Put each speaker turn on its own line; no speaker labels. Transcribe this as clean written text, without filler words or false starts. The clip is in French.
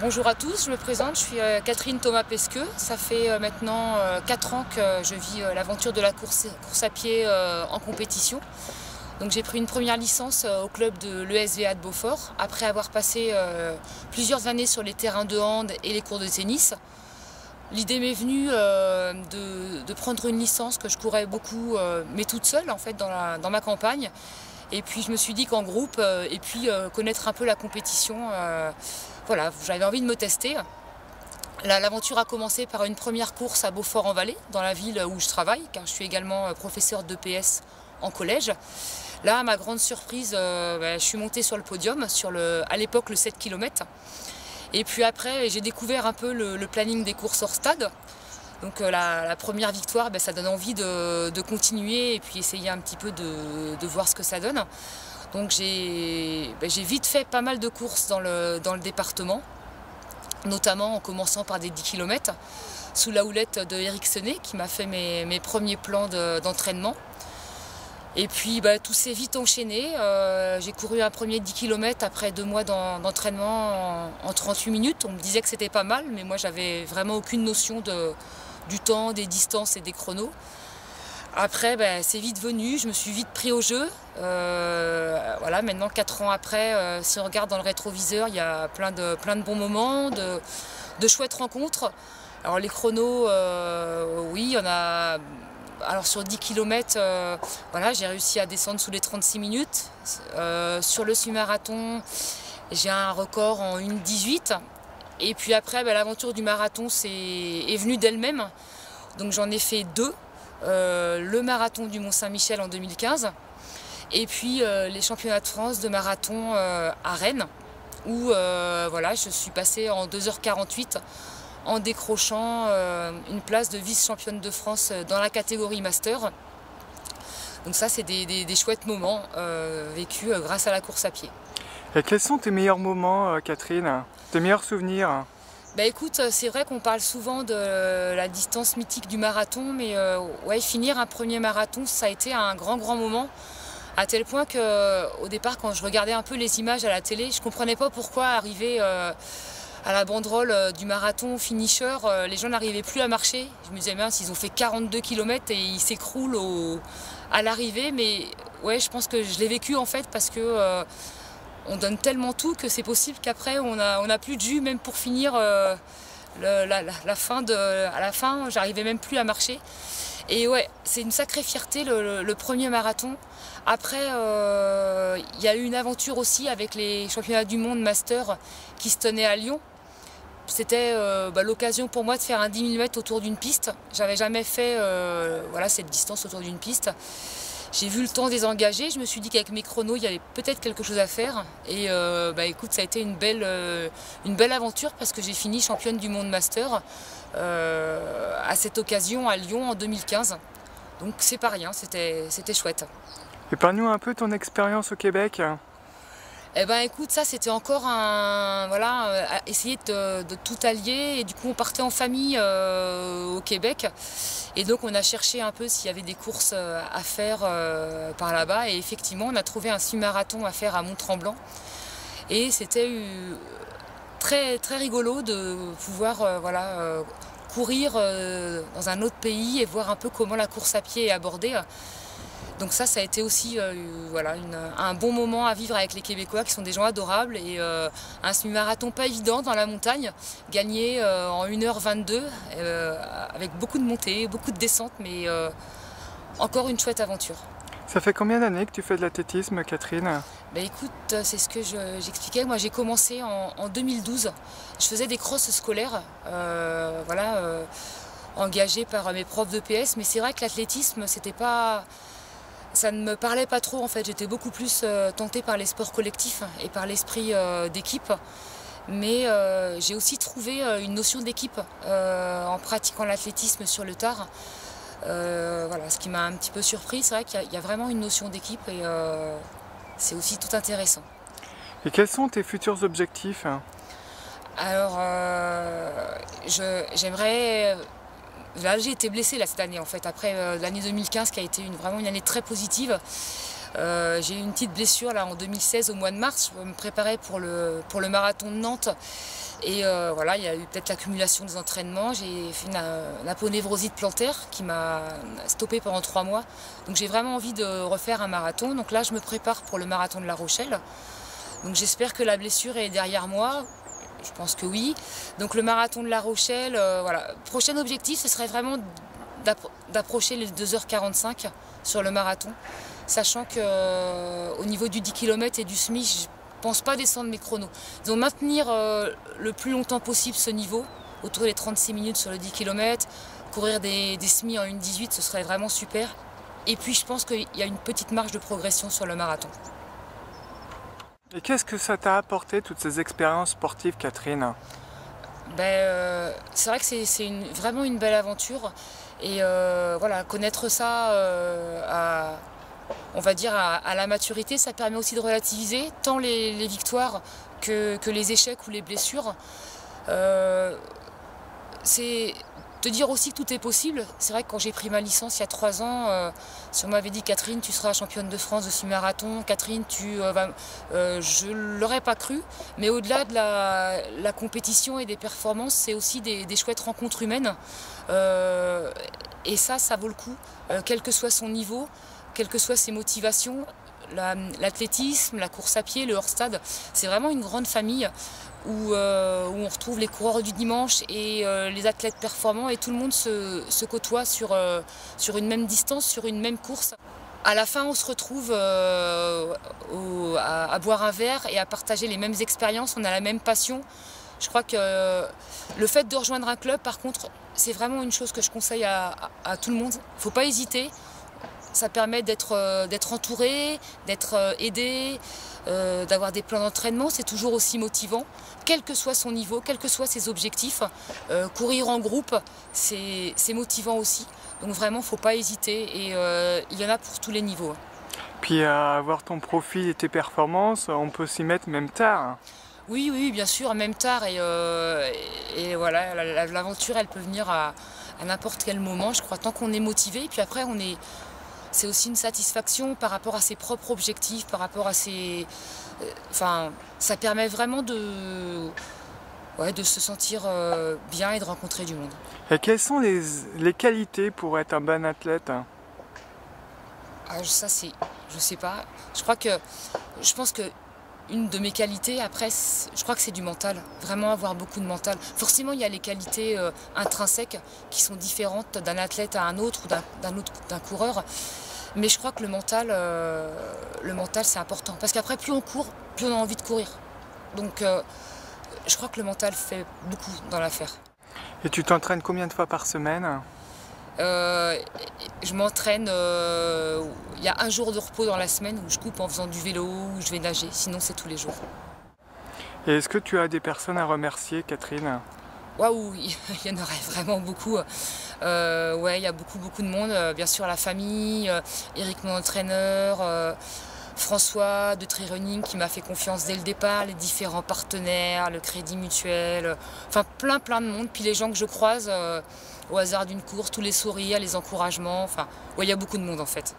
Bonjour à tous, je me présente, je suis Catherine Thomas-Pesqueux. Ça fait maintenant 4 ans que je vis l'aventure de la course à pied en compétition. Donc j'ai pris une première licence au club de l'ESVA de Beaufort, après avoir passé plusieurs années sur les terrains de hand et les cours de tennis. L'idée m'est venue de prendre une licence que je courais beaucoup, mais toute seule en fait dans ma campagne. Et puis je me suis dit qu'en groupe, et puis connaître un peu la compétition, voilà, j'avais envie de me tester. L'aventure a commencé par une première course à Beaufort-en-Vallée, dans la ville où je travaille, car je suis également professeure d'EPS en collège. Là, à ma grande surprise, je suis montée sur le podium, à l'époque le 7 km. Et puis après, j'ai découvert un peu le planning des courses hors stade. Donc la première victoire, ça donne envie de continuer et puis essayer un petit peu de voir ce que ça donne. Donc j'ai vite fait pas mal de courses dans le département, notamment en commençant par des 10 km, sous la houlette de Eric Senet qui m'a fait mes premiers plans d'entraînement. Et puis tout s'est vite enchaîné. J'ai couru un premier 10 km après 2 mois d'entraînement en 38 minutes. On me disait que c'était pas mal, mais moi j'avais vraiment aucune notion du temps, des distances et des chronos. Après, c'est vite venu, je me suis vite pris au jeu. Voilà, maintenant 4 ans après, si on regarde dans le rétroviseur, il y a plein de bons moments, de chouettes rencontres. Alors les chronos, oui, il y en a. Alors sur 10 km, voilà, j'ai réussi à descendre sous les 36 minutes. Sur le semi-marathon, j'ai un record en 1,18. Et puis après, l'aventure du marathon est venue d'elle-même. Donc j'en ai fait 2. Le marathon du Mont-Saint-Michel en 2015 et puis les championnats de France de marathon à Rennes où voilà, je suis passée en 2h48 en décrochant une place de vice-championne de France dans la catégorie master. Donc ça, c'est des chouettes moments vécus grâce à la course à pied.
Et quels sont tes meilleurs moments, Catherine? Tes meilleurs souvenirs?
Écoute, c'est vrai qu'on parle souvent de la distance mythique du marathon, mais ouais, finir un premier marathon, ça a été un grand moment, à tel point qu'au départ, quand je regardais un peu les images à la télé, je ne comprenais pas pourquoi arriver à la banderole du marathon finisher, les gens n'arrivaient plus à marcher. Je me disais, mince, ils ont fait 42 km et ils s'écroulent à l'arrivée, mais ouais, je pense que je l'ai vécu en fait parce que on donne tellement tout que c'est possible qu'après on a plus de jus même pour finir à la fin j'arrivais même plus à marcher. Et ouais, c'est une sacrée fierté le premier marathon. Après il y a eu une aventure aussi avec les championnats du monde master qui se tenaient à Lyon. C'était l'occasion pour moi de faire un 10 000 mètres autour d'une piste. J'avais jamais fait voilà, cette distance autour d'une piste. J'ai vu le temps désengager, je me suis dit qu'avec mes chronos, il y avait peut-être quelque chose à faire. Et écoute, ça a été une belle aventure parce que j'ai fini championne du monde master à cette occasion à Lyon en 2015. Donc c'est pas rien, c'était chouette.
Épargne-nous un peu ton expérience au Québec.
Écoute, ça c'était encore essayer de tout allier, et du coup on partait en famille au Québec et donc on a cherché un peu s'il y avait des courses à faire par là-bas, et effectivement on a trouvé un semi-marathon à faire à Mont-Tremblant et c'était très rigolo de pouvoir courir dans un autre pays et voir un peu comment la course à pied est abordée. Donc ça a été aussi un bon moment à vivre avec les Québécois qui sont des gens adorables, et un semi-marathon pas évident dans la montagne, gagné en 1h22 avec beaucoup de montées, beaucoup de descentes, mais encore une chouette aventure.
Ça fait combien d'années que tu fais de l'athlétisme, Catherine?
Écoute, c'est ce que j'expliquais. Moi j'ai commencé en 2012. Je faisais des crosses scolaires, engagées par mes profs d'EPS, mais c'est vrai que l'athlétisme, ça ne me parlait pas trop en fait. J'étais beaucoup plus tentée par les sports collectifs et par l'esprit d'équipe. Mais j'ai aussi trouvé une notion d'équipe en pratiquant l'athlétisme sur le tard. Ce qui m'a un petit peu surpris, c'est vrai qu'il y a vraiment une notion d'équipe, et c'est aussi tout intéressant.
Et quels sont tes futurs objectifs?
Alors, j'aimerais... Là, j'ai été blessée cette année en fait, après l'année 2015 qui a été vraiment une année très positive. J'ai eu une petite blessure là en 2016 au mois de mars. Je me préparais pour le marathon de Nantes. Et voilà, il y a eu peut-être l'accumulation des entraînements. J'ai fait une aponevrosite plantaire qui m'a stoppée pendant 3 mois. Donc j'ai vraiment envie de refaire un marathon. Donc là, je me prépare pour le marathon de La Rochelle. Donc j'espère que la blessure est derrière moi. Je pense que oui. Donc le marathon de La Rochelle, voilà. Prochain objectif, ce serait vraiment d'approcher les 2h45 sur le marathon. Sachant qu'au niveau du 10 km et du semi, je ne pense pas descendre mes chronos. Donc maintenir le plus longtemps possible ce niveau, autour des 36 minutes sur le 10 km, courir des semis en 1,18, ce serait vraiment super. Et puis je pense qu'il y a une petite marge de progression sur le marathon.
Et qu'est-ce que ça t'a apporté, toutes ces expériences sportives, Catherine?
C'est vrai que c'est vraiment une belle aventure. Et voilà, connaître ça on va dire à la maturité, ça permet aussi de relativiser tant les victoires que les échecs ou les blessures. C'est de dire aussi que tout est possible. C'est vrai que quand j'ai pris ma licence il y a 3 ans, si on m'avait dit Catherine, tu seras championne de France de semi-marathon, Catherine, je ne l'aurais pas cru. Mais au-delà de la compétition et des performances, c'est aussi des chouettes rencontres humaines. Et ça vaut le coup, quel que soit son niveau, quelles que soient ses motivations. L'athlétisme, la course à pied, le hors-stade, c'est vraiment une grande famille où on retrouve les coureurs du dimanche et les athlètes performants et tout le monde se côtoie sur une même distance, sur une même course. À la fin, on se retrouve à boire un verre et à partager les mêmes expériences, on a la même passion. Je crois que le fait de rejoindre un club, par contre, c'est vraiment une chose que je conseille à tout le monde. Il ne faut pas hésiter. Ça permet d'être entouré, d'être aidé, d'avoir des plans d'entraînement. C'est toujours aussi motivant, quel que soit son niveau, quels que soient ses objectifs. Courir en groupe, c'est motivant aussi. Donc vraiment, il ne faut pas hésiter. Et il y en a pour tous les niveaux.
Puis à avoir ton profil et tes performances, on peut s'y mettre même tard.
Oui, bien sûr, même tard. Et voilà, l'aventure, elle peut venir à n'importe quel moment, je crois, tant qu'on est motivé. Et puis après, c'est aussi une satisfaction par rapport à ses propres objectifs, par rapport à ses... ça permet vraiment de se sentir bien et de rencontrer du monde.
Et quelles sont les qualités pour être un bon athlète?
Ça, je sais pas. Je pense que une de mes qualités, après, je crois que c'est du mental. Vraiment avoir beaucoup de mental. Forcément, il y a les qualités intrinsèques qui sont différentes d'un athlète à un autre ou d'un coureur. Mais je crois que le mental c'est important. Parce qu'après, plus on court, plus on a envie de courir. Donc, je crois que le mental fait beaucoup dans l'affaire.
Et tu t'entraînes combien de fois par semaine?
Je m'entraîne, il y a un jour de repos dans la semaine où je coupe en faisant du vélo, où je vais nager, sinon c'est tous les jours.
Et est-ce que tu as des personnes à remercier, Catherine?
Waouh, il y en aurait vraiment beaucoup. Ouais, il y a beaucoup de monde, bien sûr la famille, Eric mon entraîneur, François de Trirunning qui m'a fait confiance dès le départ, les différents partenaires, le Crédit Mutuel, enfin plein de monde, puis les gens que je croise au hasard d'une course, tous les sourires, les encouragements, enfin, ouais, il y a beaucoup de monde en fait.